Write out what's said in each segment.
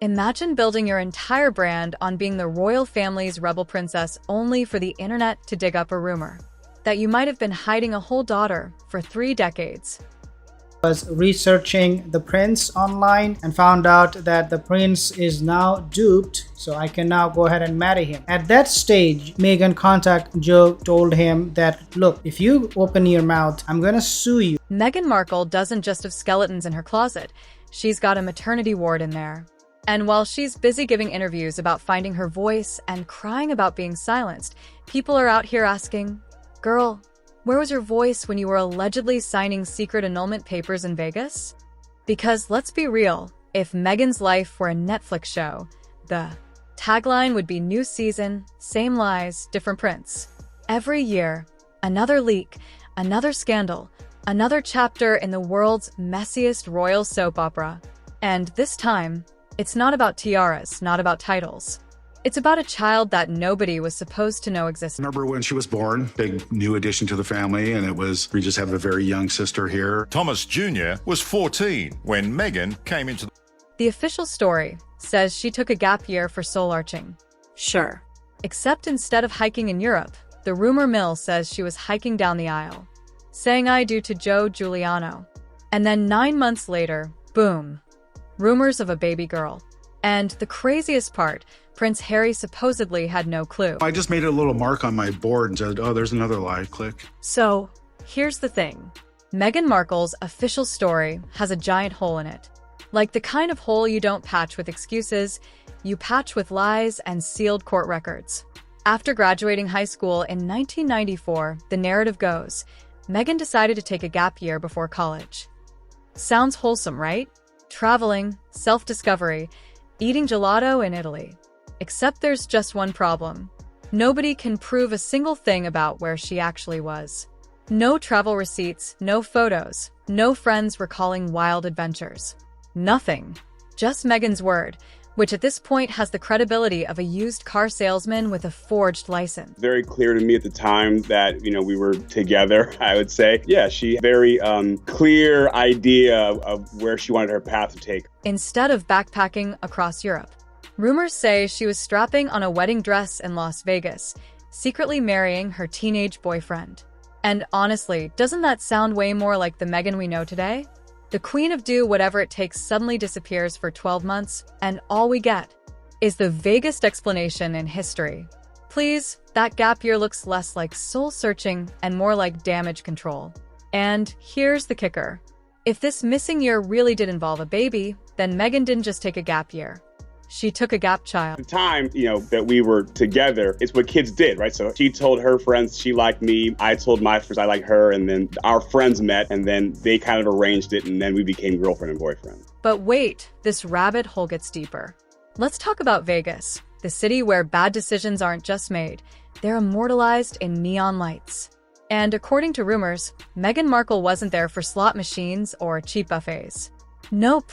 Imagine building your entire brand on being the royal family's rebel princess only for the internet to dig up a rumor that you might have been hiding a whole daughter for 3 decades. Was researching the prince online and found out that the prince is now duped, so I can now go ahead and marry him. At that stage, Meghan contacted Joe, told him that, look, if you open your mouth, I'm gonna sue you. Meghan Markle doesn't just have skeletons in her closet, she's got a maternity ward in there. And while she's busy giving interviews about finding her voice and crying about being silenced, people are out here asking, girl, where was your voice when you were allegedly signing secret annulment papers in Vegas? Because let's be real, if Meghan's life were a Netflix show, the tagline would be new season, same lies, different prince. Every year, another leak, another scandal, another chapter in the world's messiest royal soap opera. And this time, it's not about tiaras, not about titles. It's about a child that nobody was supposed to know existed. Remember when she was born, big new addition to the family, and we just have a very young sister here. Thomas Jr. was 14 when Meghan came into The official story says she took a gap year for soul arching. Sure. Except instead of hiking in Europe, the rumor mill says she was hiking down the aisle, saying I do to Joe Giuliano. And then 9 months later, boom, rumors of a baby girl. And the craziest part, Prince Harry supposedly had no clue. I just made a little mark on my board and said, oh, there's another lie, click. So, here's the thing. Meghan Markle's official story has a giant hole in it. Like the kind of hole you don't patch with excuses, you patch with lies and sealed court records. After graduating high school in 1994, the narrative goes, Meghan decided to take a gap year before college. Sounds wholesome, right? Traveling, self-discovery, eating gelato in Italy. Except there's just one problem. Nobody can prove a single thing about where she actually was. No travel receipts, no photos, no friends recalling wild adventures. Nothing. Just Meghan's word, which at this point has the credibility of a used car salesman with a forged license. Very clear to me at the time that, we were together, I would say. Yeah, she very clear idea of where she wanted her path to take. Instead of backpacking across Europe. Rumors say she was strapping on a wedding dress in Las Vegas, secretly marrying her teenage boyfriend. And honestly, doesn't that sound way more like the Meghan we know today? The queen of do whatever it takes suddenly disappears for 12 months, and all we get is the vaguest explanation in history. Please, that gap year looks less like soul-searching and more like damage control. And here's the kicker. If this missing year really did involve a baby, then Meghan didn't just take a gap year. She took a gap child. The time, that we were together, it's what kids did, right? So she told her friends she liked me. I told my friends I liked her. And then our friends met and then they kind of arranged it. And then we became girlfriend and boyfriend. But wait, this rabbit hole gets deeper. Let's talk about Vegas, the city where bad decisions aren't just made. They're immortalized in neon lights. And according to rumors, Meghan Markle wasn't there for slot machines or cheap buffets. Nope.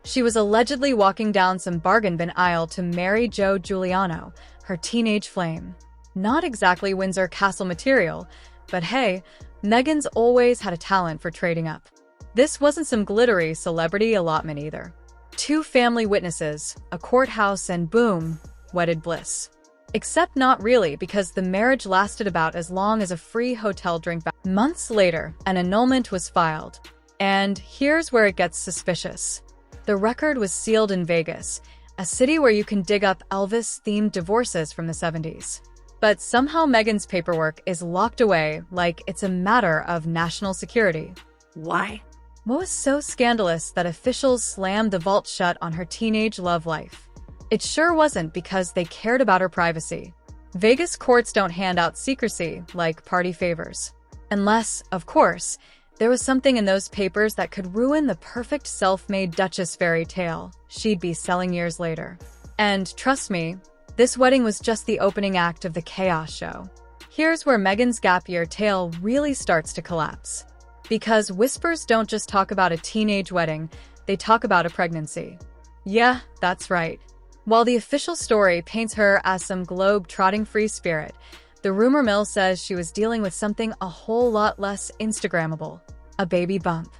She was allegedly walking down some bargain bin aisle to marry Joe Giuliano, her teenage flame. Not exactly Windsor Castle material, but hey, Meghan's always had a talent for trading up. This wasn't some glittery celebrity allotment either. 2 family witnesses, a courthouse, and boom, wedded bliss. Except not really, because the marriage lasted about as long as a free hotel drink back. Months later, an annulment was filed. And here's where it gets suspicious. The record was sealed in Vegas, a city where you can dig up Elvis-themed divorces from the 70s. But somehow Meghan's paperwork is locked away like it's a matter of national security. Why? What was so scandalous that officials slammed the vault shut on her teenage love life? It sure wasn't because they cared about her privacy. Vegas courts don't hand out secrecy like party favors. Unless, of course, there was something in those papers that could ruin the perfect self-made Duchess fairy tale she'd be selling years later. And trust me, this wedding was just the opening act of the chaos show. Here's where Meghan's gap year tale really starts to collapse. Because whispers don't just talk about a teenage wedding, they talk about a pregnancy. Yeah, that's right. While the official story paints her as some globe-trotting free spirit, the rumor mill says she was dealing with something a whole lot less Instagrammable, a baby bump.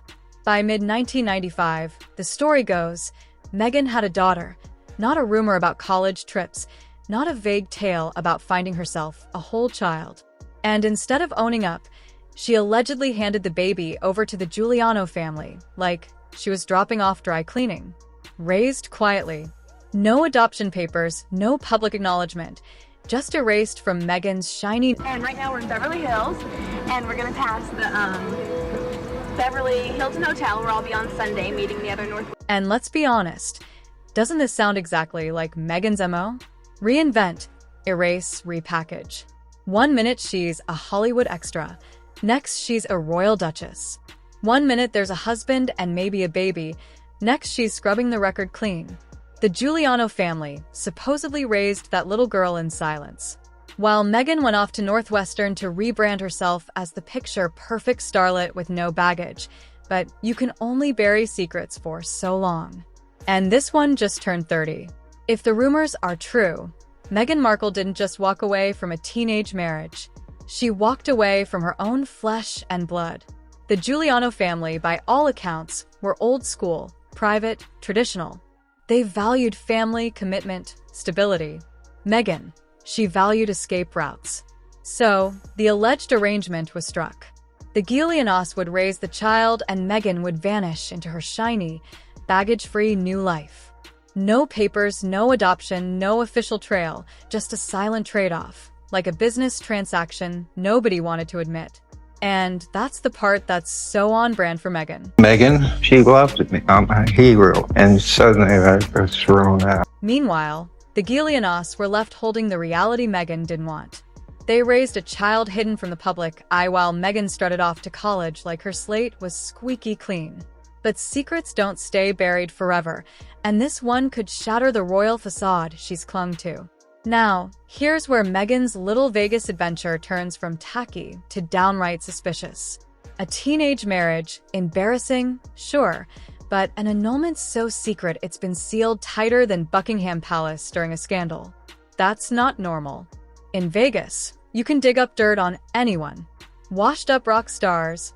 By mid-1995, the story goes, Meghan had a daughter, Not a rumor about college trips, not a vague tale about finding herself a whole child. And instead of owning up, she allegedly handed the baby over to the Giuliano family, like she was dropping off dry cleaning. Raised quietly. No adoption papers, no public acknowledgement, just erased from Meghan's shiny... And right now we're in Beverly Hills, and we're gonna pass the Beverly Hilton Hotel, where I'll be on Sunday meeting the other North... And let's be honest, doesn't this sound exactly like Meghan's MO? Reinvent, erase, repackage. 1 minute she's a Hollywood extra, next she's a royal duchess. 1 minute there's a husband and maybe a baby, next she's scrubbing the record clean. The Giuliano family supposedly raised that little girl in silence, while Meghan went off to Northwestern to rebrand herself as the picture-perfect starlet with no baggage. But you can only bury secrets for so long. And this one just turned 30. If the rumors are true, Meghan Markle didn't just walk away from a teenage marriage. She walked away from her own flesh and blood. The Giuliano family, by all accounts, were old school, private, traditional. They valued family, commitment, stability. Meghan, she valued escape routes. So, the alleged arrangement was struck. The Giulianos would raise the child and Meghan would vanish into her shiny, baggage-free new life. No papers, no adoption, no official trail, just a silent trade-off, like a business transaction nobody wanted to admit. And that's the part that's so on brand for Meghan. Meghan, she loved me. I'm a hero. And suddenly I was thrown out. Meanwhile, the Giulianos were left holding the reality Meghan didn't want. They raised a child hidden from the public eye while Meghan strutted off to college like her slate was squeaky clean. But secrets don't stay buried forever, and this one could shatter the royal facade she's clung to. Now, here's where Meghan's little Vegas adventure turns from tacky to downright suspicious. A teenage marriage, embarrassing, sure, but an annulment so secret it's been sealed tighter than Buckingham Palace during a scandal. That's not normal. In Vegas, you can dig up dirt on anyone. Washed-up rock stars,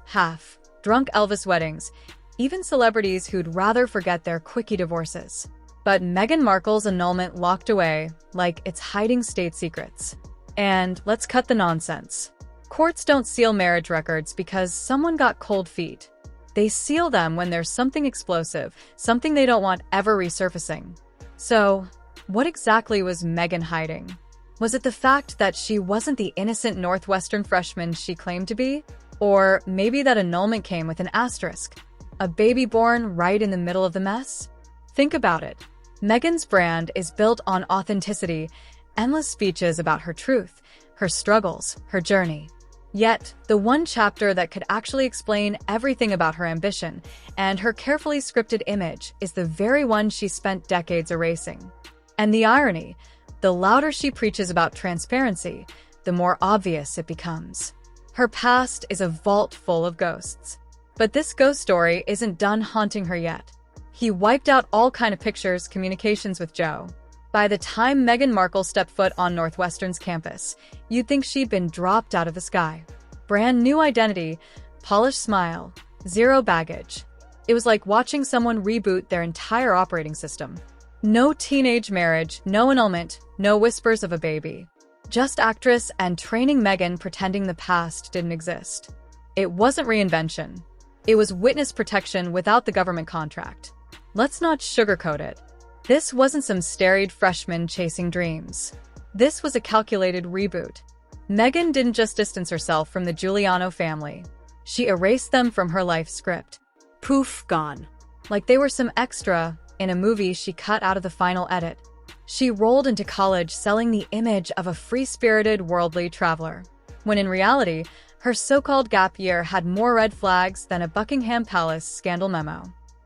drunk Elvis weddings, even celebrities who'd rather forget their quickie divorces. But Meghan Markle's annulment locked away, like it's hiding state secrets. And let's cut the nonsense. Courts don't seal marriage records because someone got cold feet. They seal them when there's something explosive, something they don't want ever resurfacing. So, what exactly was Meghan hiding? Was it the fact that she wasn't the innocent Northwestern freshman she claimed to be? Or maybe that annulment came with an asterisk? A baby born right in the middle of the mess? Think about it. Meghan's brand is built on authenticity, endless speeches about her truth, her struggles, her journey. Yet, the one chapter that could actually explain everything about her ambition and her carefully scripted image is the very one she spent decades erasing. And the irony, the louder she preaches about transparency, the more obvious it becomes. Her past is a vault full of ghosts. But this ghost story isn't done haunting her yet. He wiped out all kind of pictures, communications with Joe. By the time Meghan Markle stepped foot on Northwestern's campus, you'd think she'd been dropped out of the sky. Brand new identity, polished smile, zero baggage. It was like watching someone reboot their entire operating system. No teenage marriage, no annulment, no whispers of a baby. Just actress and training Meghan pretending the past didn't exist. It wasn't reinvention. It was witness protection without the government contract. Let's not sugarcoat it. This wasn't some staid freshman chasing dreams. This was a calculated reboot. Meghan didn't just distance herself from the Giuliano family. She erased them from her life script. Poof, gone. Like they were some extra in a movie she cut out of the final edit. She rolled into college selling the image of a free-spirited, worldly traveler, when in reality, her so-called gap year had more red flags than a Buckingham Palace scandal memo.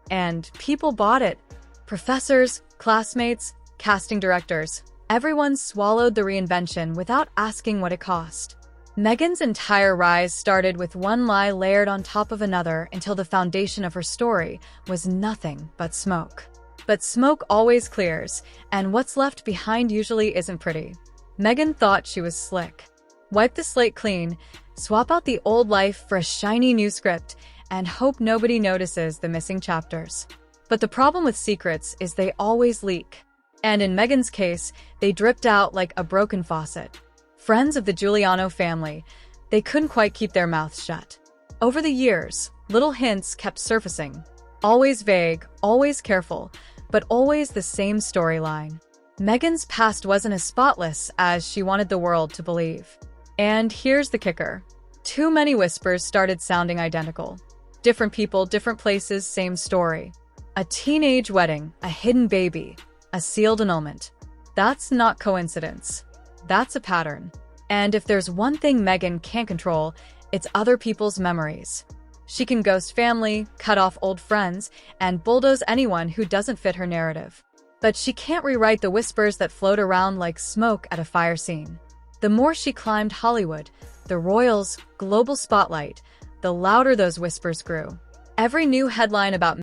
And people bought it. Professors, classmates, casting directors, everyone swallowed the reinvention without asking what it cost. Meghan's entire rise started with one lie layered on top of another until the foundation of her story was nothing but smoke. But smoke always clears, and what's left behind usually isn't pretty. Meghan thought she was slick. Wipe the slate clean, swap out the old life for a shiny new script, and hope nobody notices the missing chapters. But the problem with secrets is they always leak. And in Meghan's case, they dripped out like a broken faucet. Friends of the Giuliano family, they couldn't quite keep their mouths shut. Over the years, little hints kept surfacing. Always vague, always careful, but always the same storyline. Meghan's past wasn't as spotless as she wanted the world to believe. And here's the kicker. Too many whispers started sounding identical. Different people, different places, same story. A teenage wedding, a hidden baby, a sealed annulment. That's not coincidence. That's a pattern. And if there's one thing Meghan can't control, it's other people's memories. She can ghost family, cut off old friends, and bulldoze anyone who doesn't fit her narrative. But she can't rewrite the whispers that float around like smoke at a fire scene. The more she climbed Hollywood, the royals' global spotlight, the louder those whispers grew. Every new headline about